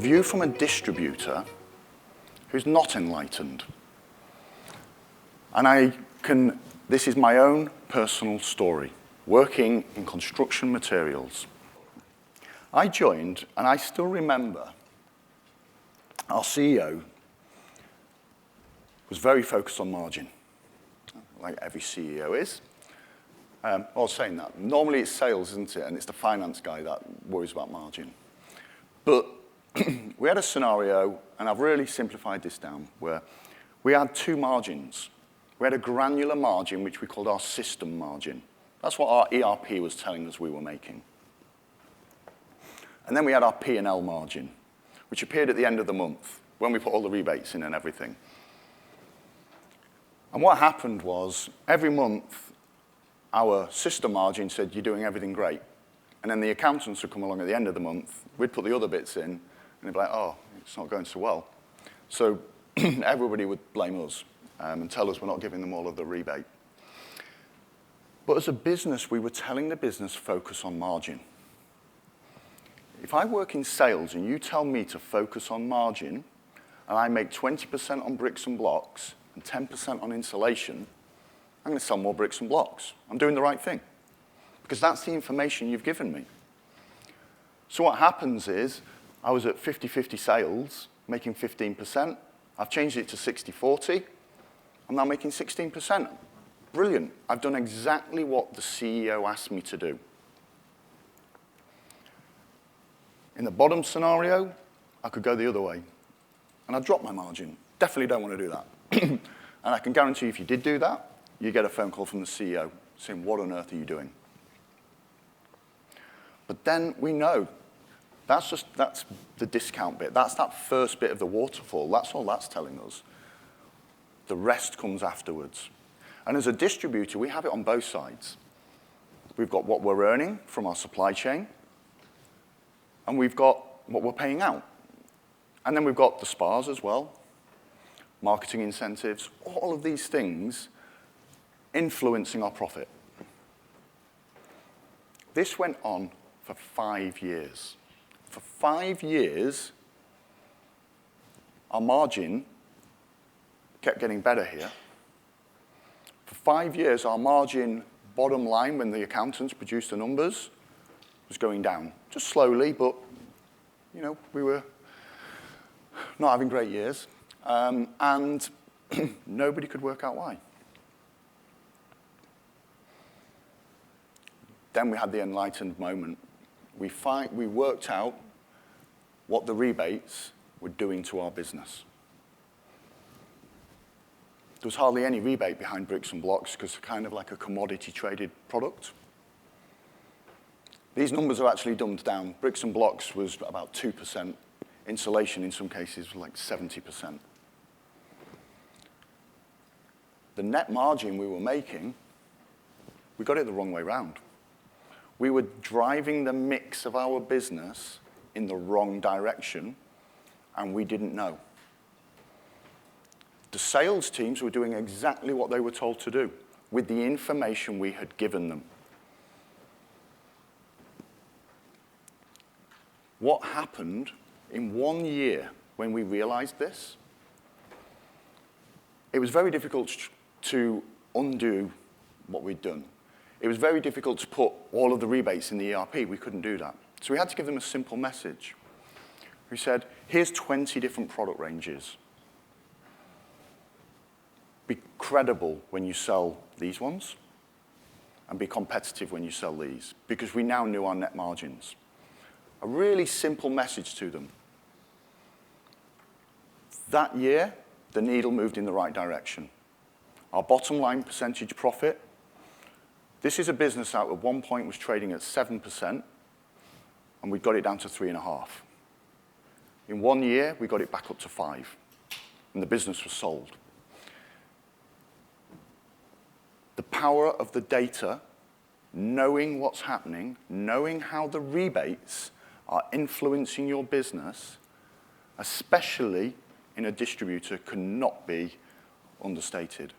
view from a distributor who's not enlightened. And this is my own personal story, working in construction materials. I joined, and I still remember, our CEO was very focused on margin, like every CEO is. I was saying that. Normally it's sales, isn't it? And it's the finance guy that worries about margin. But we had a scenario, and I've really simplified this down, where we had two margins. We had a granular margin, which we called our system margin. That's what our ERP was telling us we were making. And then we had our P&L margin, which appeared at the end of the month, when we put all the rebates in and everything. And what happened was, every month, our system margin said, you're doing everything great. And then the accountants would come along at the end of the month, we'd put the other bits in, and they'd be like, oh, it's not going so well. So everybody would blame us and tell us we're not giving them all of the rebate. But as a business, we were telling the business, focus on margin. If I work in sales and you tell me to focus on margin, and I make 20% on bricks and blocks and 10% on insulation, I'm going to sell more bricks and blocks. I'm doing the right thing, because that's the information you've given me. So what happens is, I was at 50-50 sales, making 15%. I've changed it to 60-40. I'm now making 16%. Brilliant. I've done exactly what the CEO asked me to do. In the bottom scenario, I could go the other way, and I'd drop my margin. Definitely don't want to do that. And I can guarantee if you did do that, you get a phone call from the CEO saying, what on earth are you doing? But then we know that's the discount bit. That's that first bit of the waterfall. That's all that's telling us. The rest comes afterwards. And as a distributor, we have it on both sides. We've got what we're earning from our supply chain, and we've got what we're paying out. And then we've got the SPAs as well, marketing incentives, all of these things influencing our profit. This went on for 5 years. For 5 years, our margin kept getting better here. For 5 years, our margin bottom line, when the accountants produced the numbers, was going down. Just slowly, but we were not having great years. And nobody could work out why. Then we had the enlightened moment. We worked out what the rebates were doing to our business. There was hardly any rebate behind bricks and blocks because it's kind of like a commodity traded product. These numbers are actually dumbed down. Bricks and blocks was about 2%. Insulation, in some cases, was like 70%. The net margin we were making, we got it the wrong way round. We were driving the mix of our business in the wrong direction, and we didn't know. The sales teams were doing exactly what they were told to do with the information we had given them. What happened in 1 year when we realized this? It was very difficult to undo what we'd done. It was very difficult to put all of the rebates in the ERP. We couldn't do that. So we had to give them a simple message. We said, here's 20 different product ranges. Be credible when you sell these ones, and be competitive when you sell these, because we now knew our net margins. A really simple message to them. That year, the needle moved in the right direction. Our bottom line percentage profit, this is a business that at one point was trading at 7%, and we got it down to 3.5%. In 1 year, we got it back up to 5%, and the business was sold. The power of the data, knowing what's happening, knowing how the rebates are influencing your business, especially in a distributor, cannot be understated.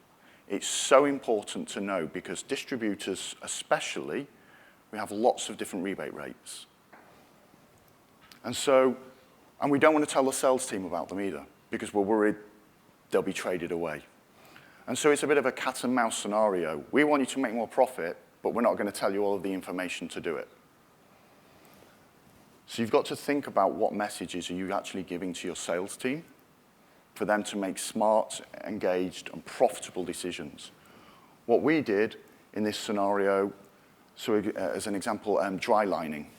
It's so important to know because distributors especially, we have lots of different rebate rates. And so And we don't want to tell the sales team about them either, because we're worried they'll be traded away. And so it's a bit of a cat and mouse scenario. We want you to make more profit, but we're not going to tell you all of the information to do it. So you've got to think about what messages are you actually giving to your sales team for them to make smart, engaged, and profitable decisions. What we did in this scenario, so as an example, dry lining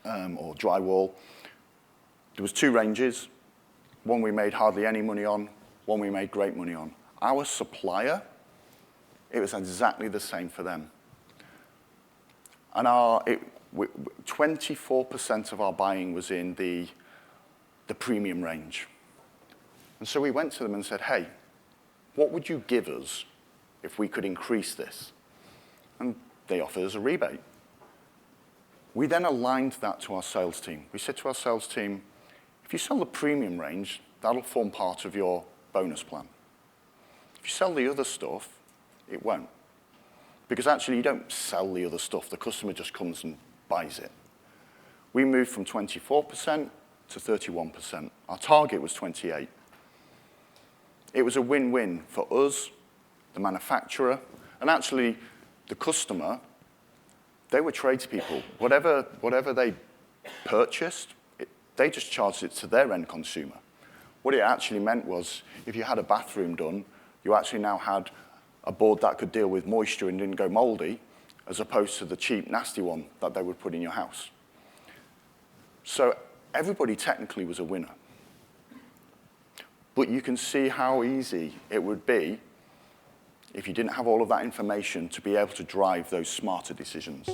or drywall. There was 2 ranges. One we made hardly any money on, one we made great money on. Our supplier, it was exactly the same for them. And 24% of our buying was in the premium range. And so we went to them and said, hey, what would you give us if we could increase this? And they offered us a rebate. We then aligned that to our sales team. We said to our sales team, if you sell the premium range, that'll form part of your bonus plan. If you sell the other stuff, it won't. Because actually, you don't sell the other stuff. The customer just comes and buys it. We moved from 24% to 31%. Our target was 28%. It was a win-win for us, the manufacturer, and actually the customer. They were tradespeople. Whatever they purchased, they just charged it to their end consumer. What it actually meant was, if you had a bathroom done, you actually now had a board that could deal with moisture and didn't go moldy, as opposed to the cheap, nasty one that they would put in your house. So everybody technically was a winner. But you can see how easy it would be, if you didn't have all of that information, to be able to drive those smarter decisions.